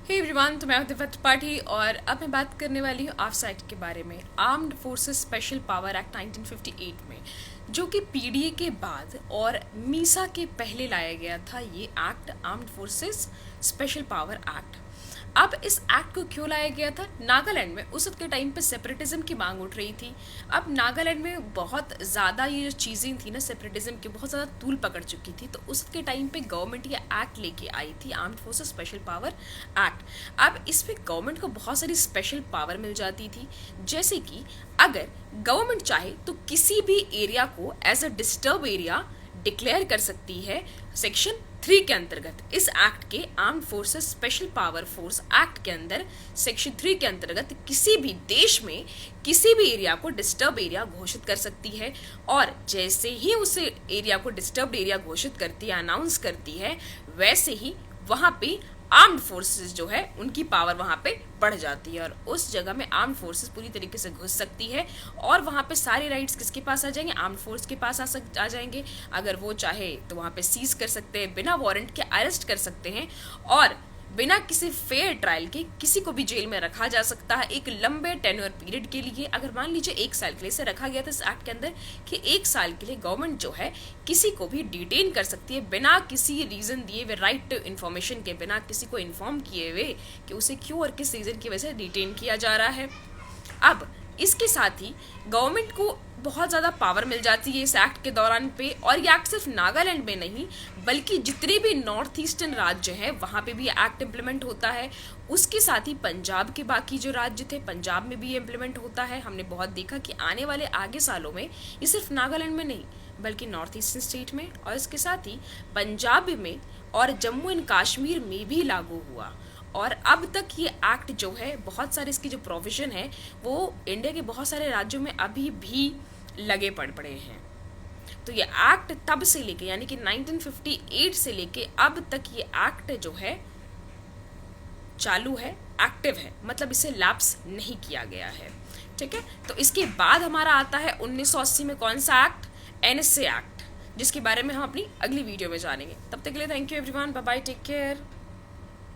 Hey everyone, तो मैं हूं दिव्या त्रिपाठी और अब मैं बात करने वाली हूँ आफ्सा एक्ट के बारे में। Armed forces special power act 1958 में, जो कि पीडीए के बाद और मीसा के पहले लाया गया था। ये act armed forces special power act. अब इस एक्ट को क्यों लाया गया था? नागालैंड में उस वक्त के टाइम पे सेपरेटिज्म की मांग उठ रही थी। अब नागालैंड में बहुत ज़्यादा ये जो चीज़ें थी ना, सेपरेटिज्म की बहुत ज़्यादा तूल पकड़ चुकी थी। तो उस वक्त के टाइम पे गवर्नमेंट ये एक्ट लेके आई थी, armed forces special power act. अब इसमें गवर्नमेंट को बहुत सारी स्पेशल पावर मिल जाती थी, जैसे कि अगर गवर्नमेंट चाहे तो किसी भी एरिया को as a disturb area declare कर सकती है सेक्शन 3 के अंतर्गत। इस एक्ट के armed forces special power force act के अंदर सेक्शन 3 के अंतर्गत किसी भी देश में किसी भी एरिया को डिस्टर्ब एरिया घोषित कर सकती है, और जैसे ही उस एरिया को डिस्टर्ब एरिया घोषित करती है, अनाउंस करती है, वैसे ही वहां पे आर्म्ड फोर्सेस जो है उनकी पावर वहाँ पे बढ़ जाती है और उस जगह में आर्म्ड फोर्सेस पूरी तरीके से घुस सकती है और वहाँ पे सारे राइट्स किसके पास आ जाएंगे? आर्म्ड फोर्स के पास आ जाएंगे। अगर वो चाहे तो वहाँ पे सीज कर सकते हैं, बिना वारंट के अरेस्ट कर सकते हैं और बिना किसी फेयर ट्रायल के किसी को भी जेल में रखा जा सकता है एक लंबे टेन्योर पीरियड के लिए। अगर मान लीजिए 1 साल के लिए इसे रखा गया था इस एक्ट के अंदर कि 1 साल के लिए गवर्नमेंट जो है किसी को भी डिटेन कर सकती है बिना किसी रीजन दिए हुए, राइट टू इन्फॉर्मेशन के, बिना किसी को इन्फॉर्म किए हुए कि उसे क्यों और किस रीजन की वजह से डिटेन किया जा रहा है। अब इसके साथ ही गवर्नमेंट को बहुत ज़्यादा पावर मिल जाती है इस एक्ट के दौरान पे, और ये एक्ट सिर्फ नागालैंड में नहीं बल्कि जितने भी नॉर्थ ईस्टर्न राज्य हैं वहाँ पे भी एक्ट इम्प्लीमेंट होता है। उसके साथ ही पंजाब के बाकी जो राज्य थे, पंजाब में भी ये इम्प्लीमेंट होता है। हमने बहुत देखा कि आने वाले आगे सालों में ये सिर्फ नागालैंड में नहीं बल्कि नॉर्थ ईस्टर्न स्टेट में और इसके साथ ही पंजाब में और जम्मू एंड कश्मीर में भी लागू हुआ। और अब तक ये एक्ट जो है, बहुत सारे इसकी जो प्रोविजन है वो इंडिया के बहुत सारे राज्यों में अभी भी लगे पड़े हैं। तो ये एक्ट तब से लेके यानी कि 1958 से लेके अब तक ये एक्ट जो है चालू है, एक्टिव है, मतलब इसे लैप्स नहीं किया गया है। ठीक है, तो इसके बाद हमारा आता है 1980 में कौन सा एक्ट? एनएसए एक्ट, जिसके बारे में हम अपनी अगली वीडियो में जानेंगे। तब तक के लिए thank you everyone, bye bye, take care.